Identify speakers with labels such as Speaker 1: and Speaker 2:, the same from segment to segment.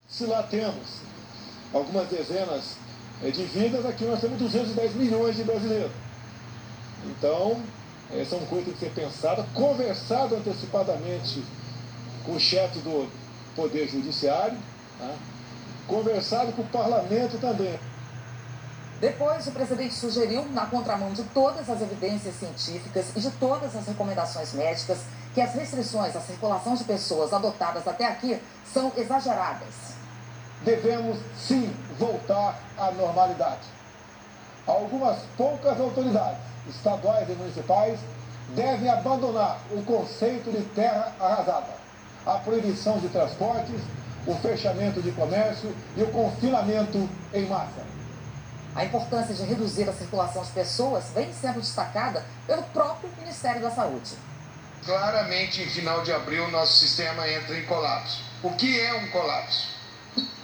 Speaker 1: Se lá temos algumas dezenas de vidas, aqui nós temos 210 milhões de brasileiros. Então, são coisas que tem que ser pensadas, conversado antecipadamente com o chefe do Poder Judiciário, tá? Conversado com o Parlamento também.
Speaker 2: Depois, o presidente sugeriu, na contramão de todas as evidências científicas e de todas as recomendações médicas, que as restrições à circulação de pessoas adotadas até aqui são exageradas.
Speaker 1: Devemos, sim, voltar à normalidade. Algumas poucas autoridades, estaduais e municipais, devem abandonar o conceito de terra arrasada, a proibição de transportes, o fechamento de comércio e o confinamento em massa.
Speaker 2: A importância de reduzir a circulação de pessoas vem sendo destacada pelo próprio Ministério da Saúde.
Speaker 3: Claramente, em final de abril, nosso sistema entra em colapso. O que é um colapso?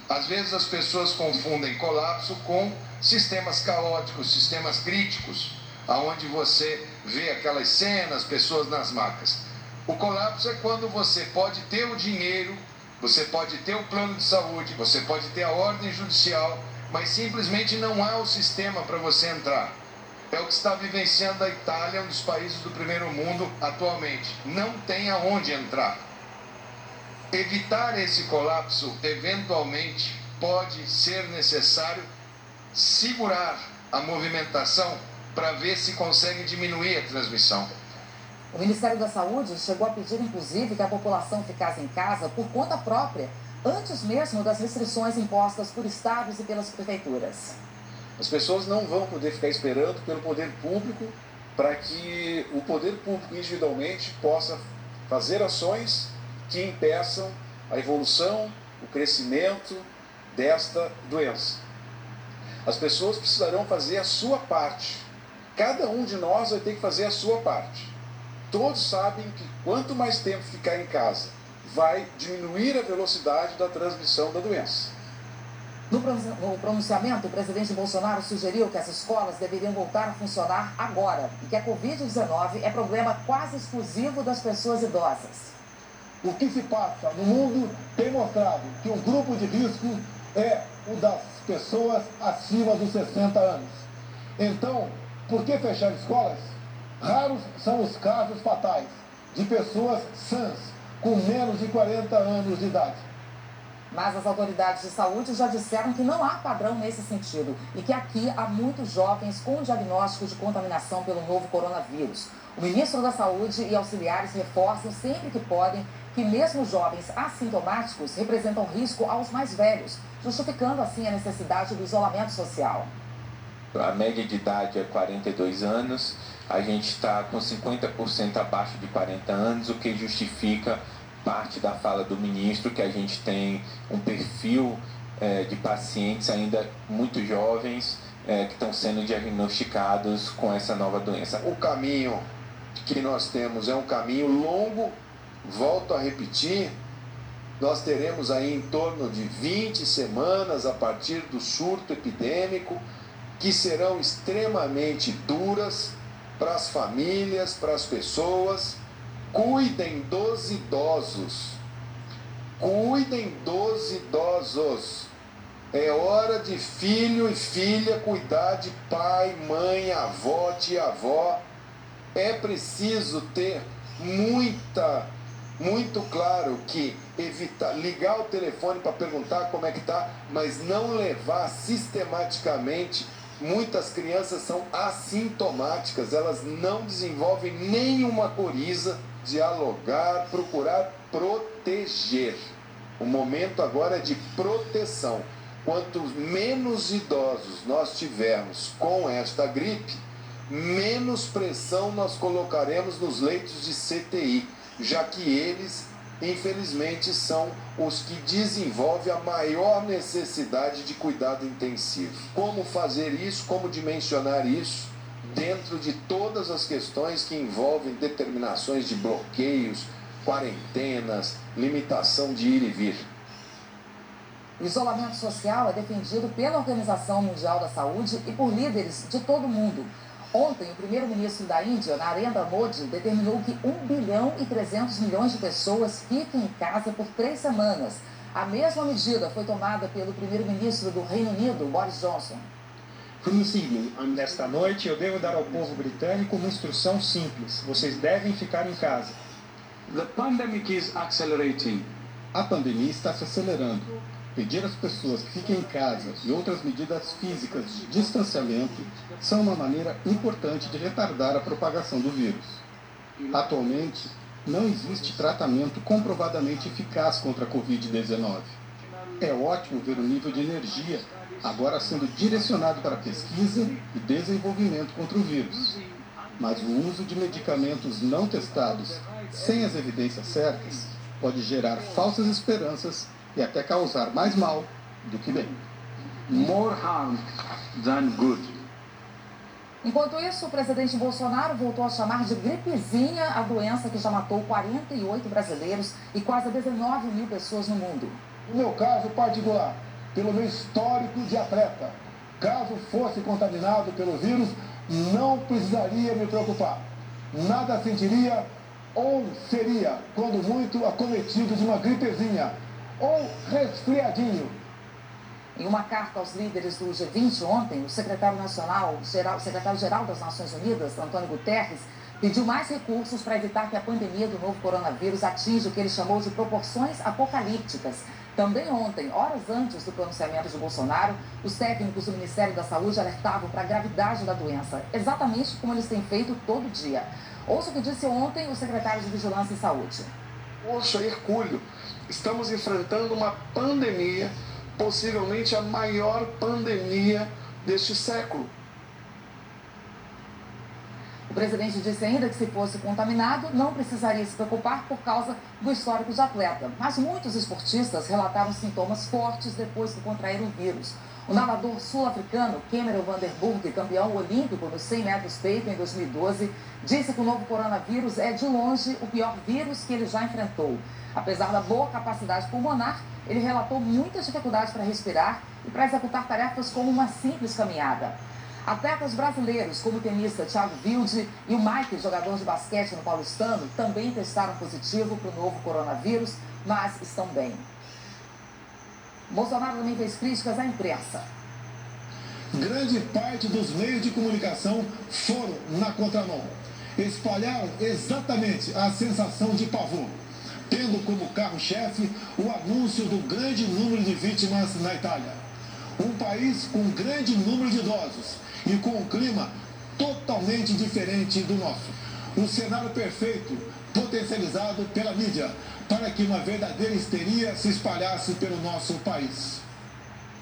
Speaker 3: Às vezes as pessoas confundem colapso com sistemas caóticos, sistemas críticos, aonde você vê aquelas cenas, pessoas nas macas. O colapso é quando você pode ter o dinheiro, você pode ter o plano de saúde, você pode ter a ordem judicial, mas simplesmente não há o sistema para você entrar. É o que está vivenciando a Itália, um dos países do primeiro mundo atualmente. Não tem aonde entrar. Evitar esse colapso, eventualmente, pode ser necessário segurar a movimentação para ver se consegue diminuir a transmissão.
Speaker 2: O Ministério da Saúde chegou a pedir, inclusive, que a população ficasse em casa por conta própria, antes mesmo das restrições impostas por estados e pelas prefeituras.
Speaker 4: As pessoas não vão poder ficar esperando pelo poder público para que o poder público individualmente possa fazer ações que impeçam a evolução, o crescimento desta doença. As pessoas precisarão fazer a sua parte. Cada um de nós vai ter que fazer a sua parte. Todos sabem que quanto mais tempo ficar em casa, vai diminuir a velocidade da transmissão da doença.
Speaker 2: No pronunciamento, o presidente Bolsonaro sugeriu que as escolas deveriam voltar a funcionar agora e que a Covid-19 é problema quase exclusivo das pessoas idosas.
Speaker 1: O que se passa no mundo tem mostrado que o grupo de risco é o das pessoas acima dos 60 anos. Então, por que fechar escolas? Raros são os casos fatais de pessoas sãs com menos de 40 anos de idade.
Speaker 2: Mas as autoridades de saúde já disseram que não há padrão nesse sentido e que aqui há muitos jovens com diagnóstico de contaminação pelo novo coronavírus. O ministro da Saúde e auxiliares reforçam sempre que podem que mesmo jovens assintomáticos representam risco aos mais velhos, justificando assim a necessidade do isolamento social.
Speaker 5: A média de idade é 42 anos, a gente está com 50% abaixo de 40 anos, o que justifica parte da fala do ministro, que a gente tem um perfil de pacientes ainda muito jovens que estão sendo diagnosticados com essa nova doença.
Speaker 3: O caminho que nós temos é um caminho longo, volto a repetir, nós teremos aí em torno de 20 semanas a partir do surto epidêmico, que serão extremamente duras para as famílias, para as pessoas. Cuidem dos idosos. Cuidem dos idosos. É hora de filho e filha cuidar de pai, mãe, avó, tia-avó. É preciso ter muito claro que ligar o telefone para perguntar como é que está, mas não levar sistematicamente. Muitas crianças são assintomáticas, elas não desenvolvem nenhuma coriza. Dialogar, procurar proteger. O momento agora é de proteção. Quanto menos idosos nós tivermos com esta gripe, menos pressão nós colocaremos nos leitos de CTI, já que eles, infelizmente, são os que desenvolvem a maior necessidade de cuidado intensivo. Como fazer isso, como dimensionar isso dentro de todas as questões que envolvem determinações de bloqueios, quarentenas, limitação de ir e vir.
Speaker 2: O isolamento social é defendido pela Organização Mundial da Saúde e por líderes de todo o mundo. Ontem, o primeiro-ministro da Índia, Narendra Modi, determinou que 1 bilhão e 300 milhões de pessoas fiquem em casa por 3 semanas. A mesma medida foi tomada pelo primeiro-ministro do Reino Unido, Boris Johnson.
Speaker 6: Nesta noite, eu devo dar ao povo britânico uma instrução simples. Vocês devem ficar em casa.
Speaker 7: A pandemia está se acelerando. Pedir às pessoas que fiquem em casa e outras medidas físicas de distanciamento são uma maneira importante de retardar a propagação do vírus. Atualmente, não existe tratamento comprovadamente eficaz contra a Covid-19. É ótimo ver o nível de energia agora sendo direcionado para pesquisa e desenvolvimento contra o vírus. Mas o uso de medicamentos não testados, sem as evidências certas, pode gerar falsas esperanças e até causar mais mal do que bem.
Speaker 8: More harm than good.
Speaker 2: Enquanto isso, o presidente Bolsonaro voltou a chamar de gripezinha a doença que já matou 48 brasileiros e quase 19 mil pessoas no mundo.
Speaker 1: No meu caso particular, pelo meu histórico de atleta, caso fosse contaminado pelo vírus, não precisaria me preocupar. Nada sentiria ou seria, quando muito, acometido de uma gripezinha ou resfriadinho.
Speaker 2: Em uma carta aos líderes do G20 ontem, o secretário-geral das Nações Unidas, Antônio Guterres, pediu mais recursos para evitar que a pandemia do novo coronavírus atinja o que ele chamou de proporções apocalípticas. Também ontem, horas antes do pronunciamento de Bolsonaro, os técnicos do Ministério da Saúde alertavam para a gravidade da doença, exatamente como eles têm feito todo dia. Ouça o que disse ontem o secretário de Vigilância e Saúde.
Speaker 9: Poxa, Hercúleo, estamos enfrentando uma pandemia, possivelmente a maior pandemia deste século.
Speaker 2: O presidente disse ainda que se fosse contaminado, não precisaria se preocupar por causa do histórico de atleta. Mas muitos esportistas relataram sintomas fortes depois que contraíram o vírus. O nadador sul-africano Cameron Vanderburg, campeão olímpico nos 100 metros peito em 2012, disse que o novo coronavírus é, de longe, o pior vírus que ele já enfrentou. Apesar da boa capacidade pulmonar, ele relatou muitas dificuldades para respirar e para executar tarefas como uma simples caminhada. Atletas brasileiros, como o tenista Thiago Wilde e o Mike, jogador de basquete no Paulistano, também testaram positivo para o novo coronavírus, mas estão bem. Bolsonaro também fez críticas à imprensa.
Speaker 1: Grande parte dos meios de comunicação foram na contramão. Espalharam exatamente a sensação de pavor, tendo como carro-chefe o anúncio do grande número de vítimas na Itália. Um país com grande número de idosos e com um clima totalmente diferente do nosso. Um cenário perfeito, potencializado pela mídia, para que uma verdadeira histeria se espalhasse pelo nosso país.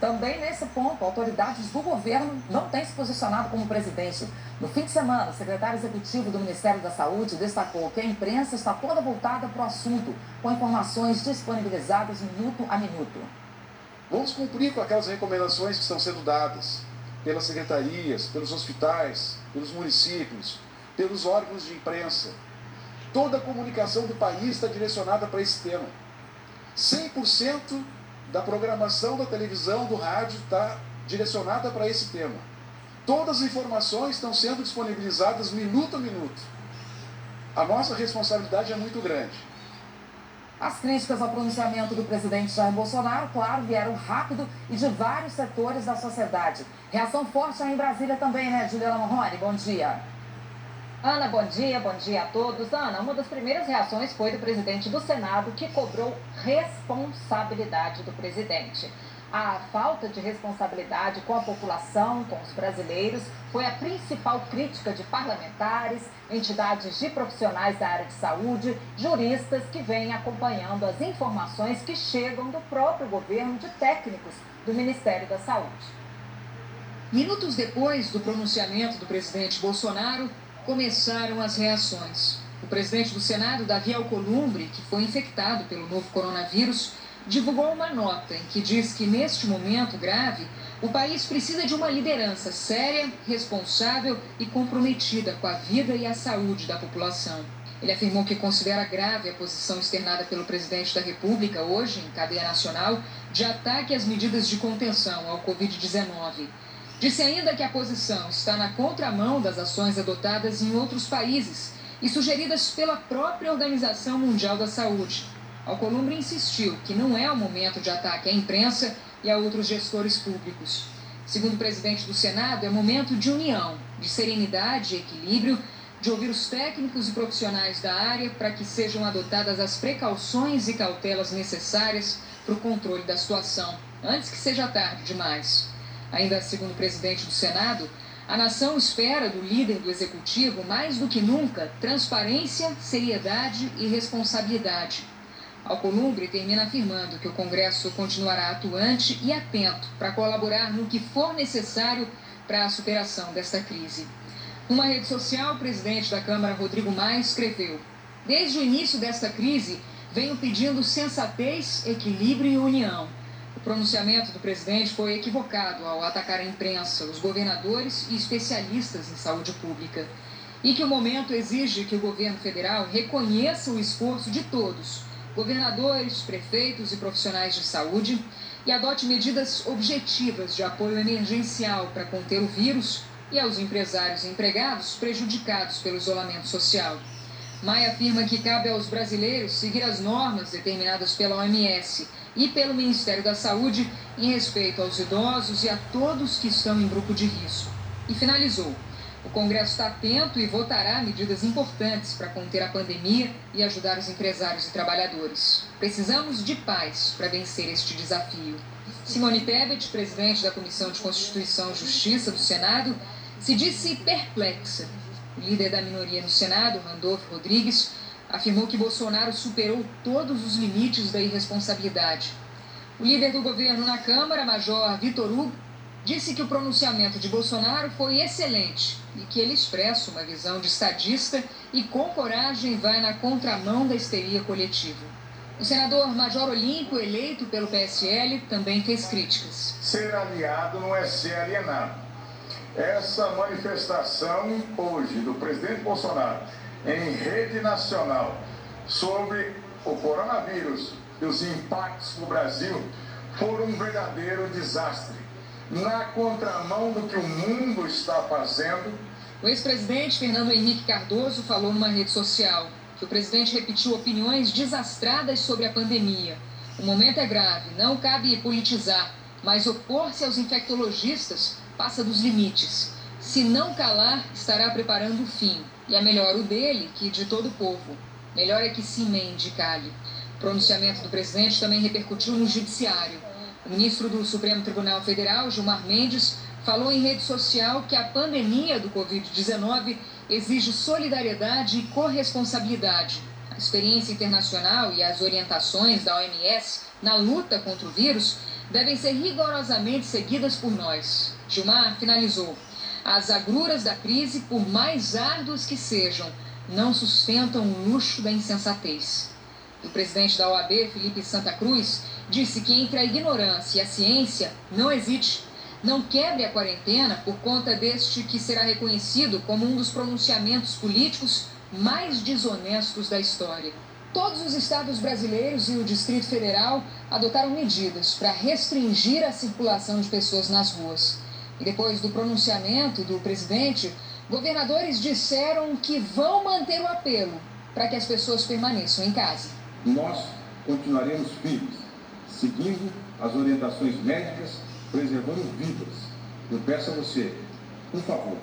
Speaker 2: Também nesse ponto, autoridades do governo não têm se posicionado como presidente. No fim de semana, o secretário executivo do Ministério da Saúde destacou que a imprensa está toda voltada para o assunto, com informações disponibilizadas minuto a minuto.
Speaker 4: Vamos cumprir com aquelas recomendações que estão sendo dadas pelas secretarias, pelos hospitais, pelos municípios, pelos órgãos de imprensa. Toda a comunicação do país está direcionada para esse tema. 100% da programação da televisão, do rádio, está direcionada para esse tema. Todas as informações estão sendo disponibilizadas minuto a minuto. A nossa responsabilidade é muito grande.
Speaker 2: As críticas ao pronunciamento do presidente Jair Bolsonaro, claro, vieram rápido e de vários setores da sociedade. Reação forte aí em Brasília também, né, Juliana Morrone? Bom dia.
Speaker 10: Ana, bom dia a todos. Ana, uma das primeiras reações foi do presidente do Senado, que cobrou responsabilidade do presidente. A falta de responsabilidade com a população, com os brasileiros, foi a principal crítica de parlamentares, entidades de profissionais da área de saúde, juristas que vêm acompanhando as informações que chegam do próprio governo, de técnicos do Ministério da Saúde.
Speaker 11: Minutos depois do pronunciamento do presidente Bolsonaro, começaram as reações. O presidente do Senado, Davi Alcolumbre, que foi infectado pelo novo coronavírus, divulgou uma nota em que diz que, neste momento grave, o país precisa de uma liderança séria, responsável e comprometida com a vida e a saúde da população. Ele afirmou que considera grave a posição externada pelo presidente da República hoje, em cadeia nacional, de ataque às medidas de contenção ao Covid-19. Disse ainda que a posição está na contramão das ações adotadas em outros países e sugeridas pela própria Organização Mundial da Saúde. Alcolumbre insistiu que não é o momento de ataque à imprensa e a outros gestores públicos. Segundo o presidente do Senado, é momento de união, de serenidade e equilíbrio, de ouvir os técnicos e profissionais da área para que sejam adotadas as precauções e cautelas necessárias para o controle da situação, antes que seja tarde demais. Ainda segundo o presidente do Senado, a nação espera do líder do Executivo, mais do que nunca, transparência, seriedade e responsabilidade. Alcolumbre termina afirmando que o Congresso continuará atuante e atento para colaborar no que for necessário para a superação desta crise. Numa rede social, o presidente da Câmara, Rodrigo Maia, escreveu: "Desde o início desta crise, venho pedindo sensatez, equilíbrio e união. O pronunciamento do presidente foi equivocado ao atacar a imprensa, os governadores e especialistas em saúde pública. E que o momento exige que o governo federal reconheça o esforço de todos, governadores, prefeitos e profissionais de saúde, e adote medidas objetivas de apoio emergencial para conter o vírus e aos empresários e empregados prejudicados pelo isolamento social." Maia afirma que cabe aos brasileiros seguir as normas determinadas pela OMS e pelo Ministério da Saúde em respeito aos idosos e a todos que estão em grupo de risco. E finalizou: "O Congresso está atento e votará medidas importantes para conter a pandemia e ajudar os empresários e trabalhadores. Precisamos de paz para vencer este desafio." Simone Tebet, presidente da Comissão de Constituição e Justiça do Senado, se disse perplexa. O líder da minoria no Senado, Randolfo Rodrigues, afirmou que Bolsonaro superou todos os limites da irresponsabilidade. O líder do governo na Câmara, Major Vitor Hugo, disse que o pronunciamento de Bolsonaro foi excelente e que ele expressa uma visão de estadista e com coragem vai na contramão da histeria coletiva. O senador Major Olímpio, eleito pelo PSL, também fez críticas.
Speaker 12: Ser aliado não é ser alienado. Essa manifestação hoje do presidente Bolsonaro em rede nacional sobre o coronavírus e os impactos no Brasil foram um verdadeiro desastre, na contramão do que o mundo está fazendo.
Speaker 11: O ex-presidente Fernando Henrique Cardoso falou numa rede social que o presidente repetiu opiniões desastradas sobre a pandemia. "O momento é grave, não cabe politizar, mas opor-se aos infectologistas passa dos limites. Se não calar, estará preparando o fim. E é melhor o dele que de todo o povo. Melhor é que se emende e cale." O pronunciamento do presidente também repercutiu no judiciário. O ministro do Supremo Tribunal Federal, Gilmar Mendes, falou em rede social que a pandemia do Covid-19 exige solidariedade e corresponsabilidade. A experiência internacional e as orientações da OMS na luta contra o vírus devem ser rigorosamente seguidas por nós. Gilmar finalizou: "As agruras da crise, por mais árduas que sejam, não sustentam o luxo da insensatez." O presidente da OAB, Felipe Santa Cruz, disse que entre a ignorância e a ciência, não hesite. Não quebre a quarentena por conta deste que será reconhecido como um dos pronunciamentos políticos mais desonestos da história. Todos os estados brasileiros e o Distrito Federal adotaram medidas para restringir a circulação de pessoas nas ruas. E depois do pronunciamento do presidente, governadores disseram que vão manter o apelo para que as pessoas permaneçam em casa.
Speaker 13: Nós continuaremos firmes, seguindo as orientações médicas, preservando vidas. Eu peço a você, por favor,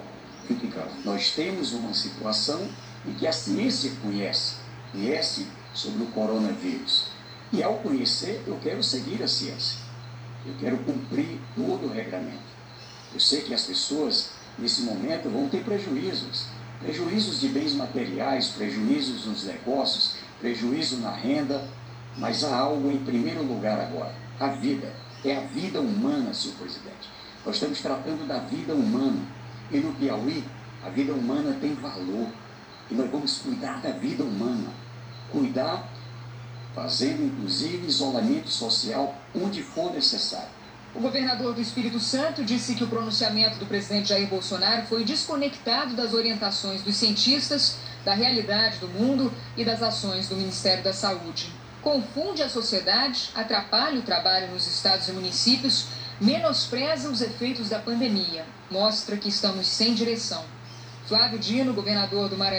Speaker 13: fique em casa.
Speaker 14: Nós temos uma situação em que a ciência conhece sobre o coronavírus. E ao conhecer, eu quero seguir a ciência. Eu quero cumprir todo o regramento. Eu sei que as pessoas, nesse momento, vão ter prejuízos. Prejuízos de bens materiais, prejuízos nos negócios, prejuízo na renda. Mas há algo em primeiro lugar agora. A vida. É a vida humana, senhor presidente. Nós estamos tratando da vida humana. E no Piauí, a vida humana tem valor. E nós vamos cuidar da vida humana. Cuidar, fazendo inclusive isolamento social onde for necessário.
Speaker 11: O governador do Espírito Santo disse que o pronunciamento do presidente Jair Bolsonaro foi desconectado das orientações dos cientistas, da realidade do mundo e das ações do Ministério da Saúde. Confunde a sociedade, atrapalha o trabalho nos estados e municípios, menospreza os efeitos da pandemia, mostra que estamos sem direção. Flávio Dino, governador do Maranhão,